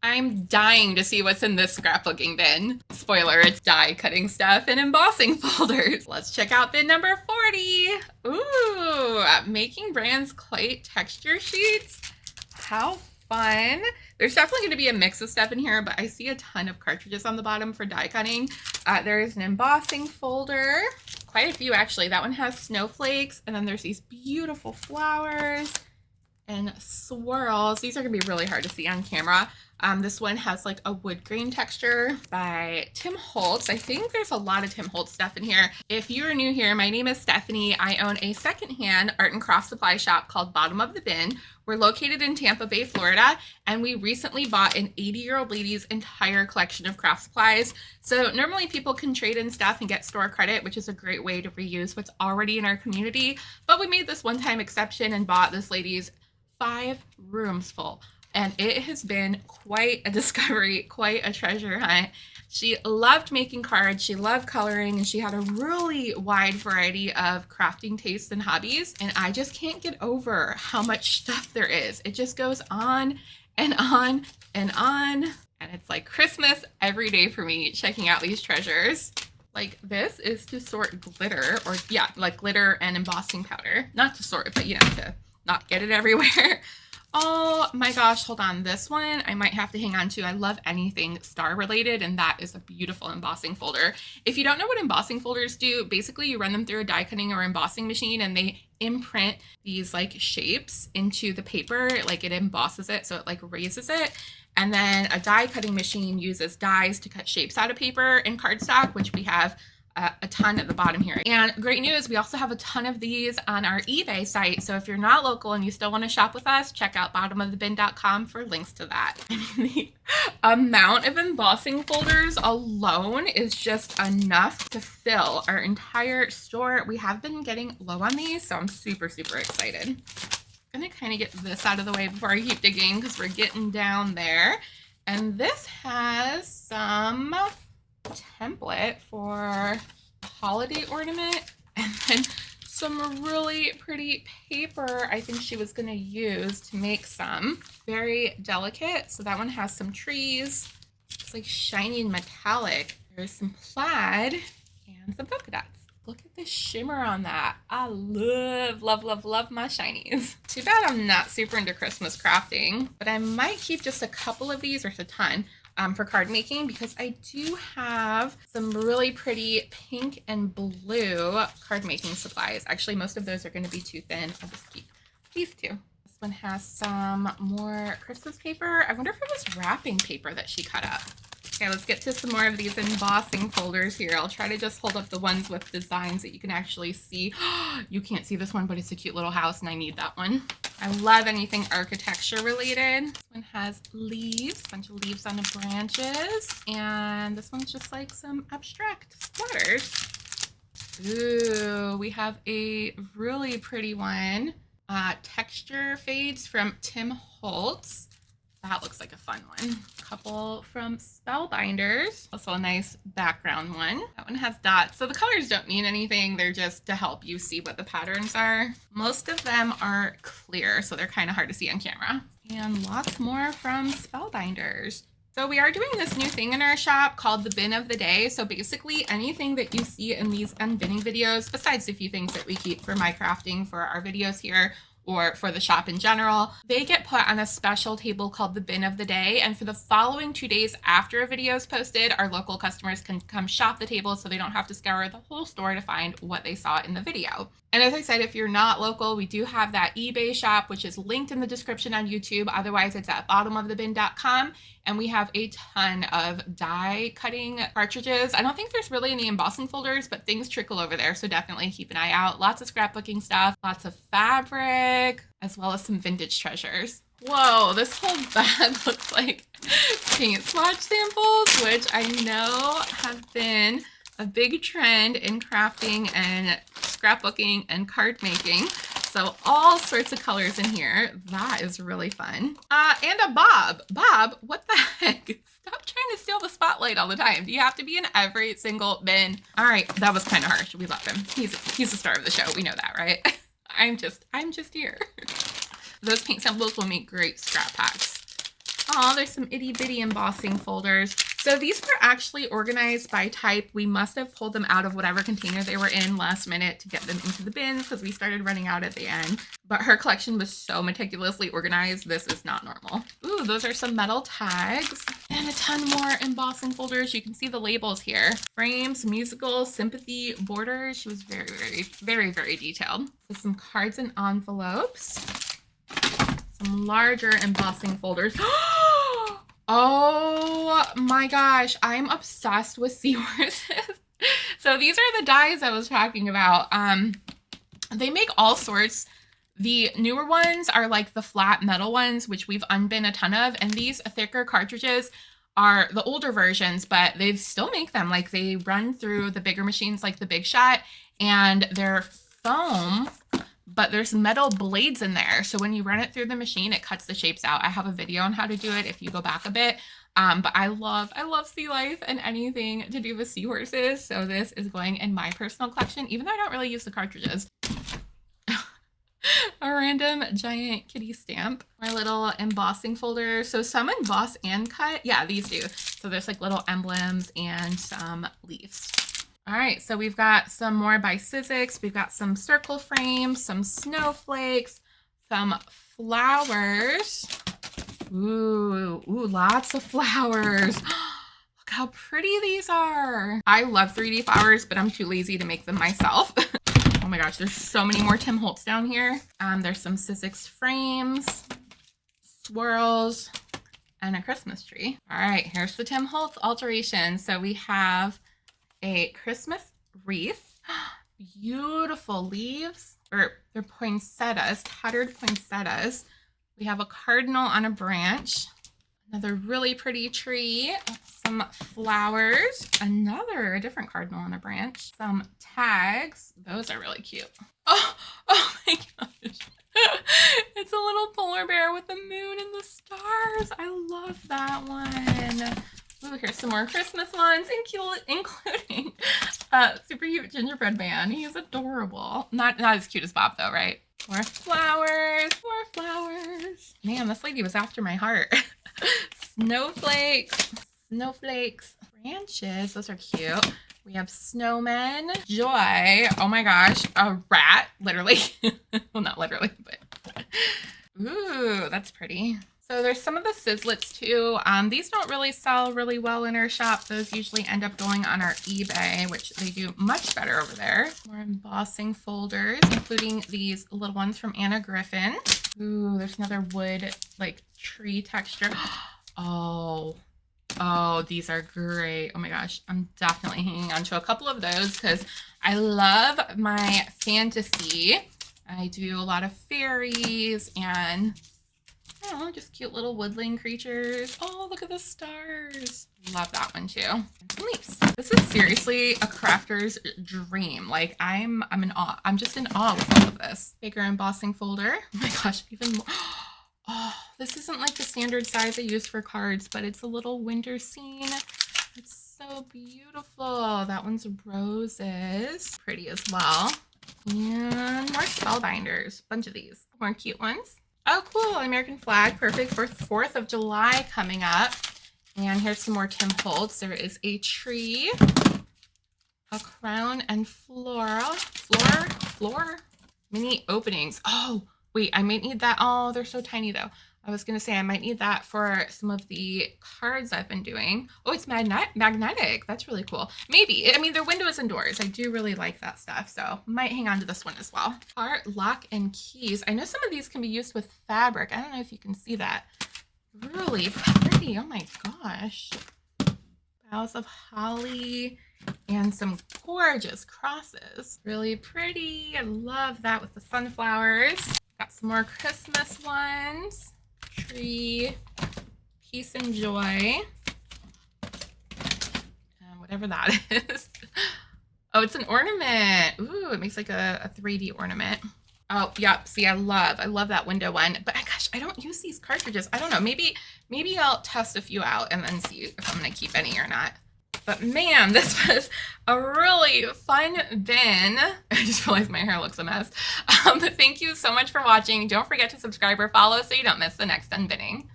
I'm dying to see what's in this scrapbooking bin. Spoiler, it's die cutting stuff and embossing folders. Let's check out bin number 40. Ooh, making brands clay texture sheets. How fun. There's definitely going to be a mix of stuff in here, but I see a ton of cartridges on the bottom for die cutting. There is an embossing folder. Quite a few, actually. That one has snowflakes, and then there's these beautiful flowers and swirls. These are going to be really hard to see on camera. This one has like a wood grain texture by Tim Holtz. I think there's a lot of Tim Holtz stuff in here. If you're new here, my name is Stephanie. I own a secondhand art and craft supply shop called Bottom of the Bin. We're located in Tampa Bay, Florida, and we recently bought an 80-year-old lady's entire collection of craft supplies. So normally people can trade in stuff and get store credit, which is a great way to reuse what's already in our community. But we made this one-time exception and bought this lady's 5 rooms full. And it has been quite a discovery, quite a treasure hunt. She loved making cards, she loved coloring, and she had a really wide variety of crafting tastes and hobbies. And I just can't get over how much stuff there is. It just goes on and on and on. And it's like Christmas every day for me checking out these treasures. Like this is to sort glitter, or yeah, like glitter and embossing powder. Not to sort, but you know, to not get it everywhere. Oh my gosh, hold on. This one I might have to hang on to. I love anything star related, and that is a beautiful embossing folder. If you don't know what embossing folders do, basically you run them through a die cutting or embossing machine and they imprint these like shapes into the paper. Like it embosses it, so it like raises it. And then a die cutting machine uses dies to cut shapes out of paper in cardstock, which we have a ton at the bottom here. And great news, we also have a ton of these on our eBay site. So if you're not local and you still want to shop with us, check out bottomofthebin.com for links to that. I mean, the amount of embossing folders alone is just enough to fill our entire store. We have been getting low on these, so I'm super, super excited. I'm gonna kind of get this out of the way before I keep digging because we're getting down there. And this has some template for a holiday ornament, and then some really pretty paper I think she was going to use to make some. Very delicate. So that one has some trees. It's like shiny and metallic. There's some plaid and some polka dots. Look at the shimmer on that. I love, love, love, love my shinies. Too bad I'm not super into Christmas crafting, but I might keep just a couple of these, or a ton, for card making, because I do have some really pretty pink and blue card making supplies. Actually, most of those are going to be too thin. I'll just keep these two. This one has some more Christmas paper. I wonder if it was wrapping paper that she cut up. Okay, let's get to some more of these embossing folders here. I'll try to just hold up the ones with designs that you can actually see. You can't see this one, but it's a cute little house and I need that one. I love anything architecture related. This one has leaves, a bunch of leaves on the branches. And this one's just like some abstract splatters. Ooh, we have a really pretty one. Texture fades from Tim Holtz. That looks like a fun one. Couple from Spellbinders. Also a nice background one. That one has dots. So the colors don't mean anything. They're just to help you see what the patterns are. Most of them are clear, so they're kind of hard to see on camera. And lots more from Spellbinders. So we are doing this new thing in our shop called the bin of the day. So basically anything that you see in these unbinning videos, besides a few things that we keep for my crafting for our videos here, or for the shop in general, they get put on a special table called the bin of the day. And for the following 2 days after a video is posted, our local customers can come shop the table so they don't have to scour the whole store to find what they saw in the video. And as I said, if you're not local, we do have that eBay shop, which is linked in the description on YouTube. Otherwise, it's at bottomofthebin.com. And we have a ton of die cutting cartridges. I don't think there's really any embossing folders, but things trickle over there. So definitely keep an eye out. Lots of scrapbooking stuff, lots of fabric, as well as some vintage treasures. Whoa, this whole bag looks like paint swatch samples, which I know have been a big trend in crafting and scrapbooking and card making. So all sorts of colors in here. That is really fun. And a Bob. Bob, what the heck? Stop trying to steal the spotlight all the time. Do you have to be in every single bin? All right, that was kind of harsh. We love him. He's the star of the show. We know that, right? I'm just here. Those paint samples will make great scrap packs. Oh, there's some itty bitty embossing folders. So these were actually organized by type. We must have pulled them out of whatever container they were in last minute to get them into the bins because we started running out at the end. But her collection was so meticulously organized. This is not normal. Ooh, those are some metal tags and a ton more embossing folders. You can see the labels here. Frames, musical, sympathy, borders. She was very detailed. So some cards and envelopes. Some larger embossing folders. Oh my gosh, I'm obsessed with seahorses. So these are the dies I was talking about. They make all sorts. The newer ones are like the flat metal ones, which we've unbinned a ton of, and these thicker cartridges are the older versions, but they still make them. Like they run through the bigger machines like the Big Shot, and they're foam, but there's metal blades in there. So when you run it through the machine, it cuts the shapes out. I have a video on how to do it if you go back a bit. But I love sea life and anything to do with seahorses. So this is going in my personal collection, even though I don't really use the cartridges. A random giant kitty stamp. My little embossing folder. So some emboss and cut. Yeah, these do. So there's like little emblems and some leaves. All right, so we've got some more by Sizzix. We've got some circle frames, some snowflakes, some flowers. Ooh, lots of flowers. Look how pretty these are. I love 3D flowers, but I'm too lazy to make them myself. Oh my gosh, there's so many more Tim Holtz down here. There's some Sizzix frames, swirls, and a Christmas tree. All right, here's the Tim Holtz alteration. So we have a Christmas wreath, beautiful leaves, or they're poinsettias, tattered poinsettias. We have a cardinal on a branch, another really pretty tree, some flowers, a different cardinal on a branch, some tags. Those are really cute. Oh my gosh. It's a little polar bear with the moon and the stars. I love that one. Ooh, here's some more Christmas ones, including super cute gingerbread man. He's adorable. Not as cute as Bob though, right? More flowers, more flowers. Man, this lady was after my heart. Snowflakes, branches. Those are cute. We have snowmen, joy. Oh my gosh, a rat, literally. Well, not literally, but ooh, that's pretty. So there's some of the Sizzlets too. These don't really sell really well in our shop. Those usually end up going on our eBay, which they do much better over there. More embossing folders, including these little ones from Anna Griffin. Ooh, there's another wood, like tree texture. Oh, these are great. Oh my gosh, I'm definitely hanging on to a couple of those because I love my fantasy. I do a lot of fairies and oh, just cute little woodland creatures. Oh, look at the stars. Love that one too. And some leaves. This is seriously a crafter's dream. Like I'm in awe. I'm just in awe with all of this. Bigger embossing folder. Oh my gosh, even more. Oh, this isn't like the standard size I use for cards, but it's a little winter scene. It's so beautiful. That one's roses. Pretty as well. And more spellbinders. Bunch of these. More cute ones. Oh, cool. American flag. Perfect for 4th of July coming up. And here's some more Tim Holtz. There is a tree, a crown, and floor, mini openings. Oh, wait, I might need that. Oh, they're so tiny though. I was going to say I might need that for some of the cards I've been doing. Oh, it's magnetic. That's really cool. Maybe. I mean, they're windows and doors. I do really like that stuff. So might hang on to this one as well. Heart, lock, and keys. I know some of these can be used with fabric. I don't know if you can see that. Really pretty. Oh my gosh. Boughs of holly and some gorgeous crosses. Really pretty. I love that with the sunflowers. Got some more Christmas ones. Tree, peace and joy, whatever that is. Oh, it's an ornament. Ooh, it makes like a 3D ornament. Oh, yep. See, I love that window one. But gosh, I don't use these cartridges. I don't know. Maybe I'll test a few out and then see if I'm gonna keep any or not. But man, this was a really fun bin. I just realized my hair looks a mess. But thank you so much for watching. Don't forget to subscribe or follow so you don't miss the next unbinning.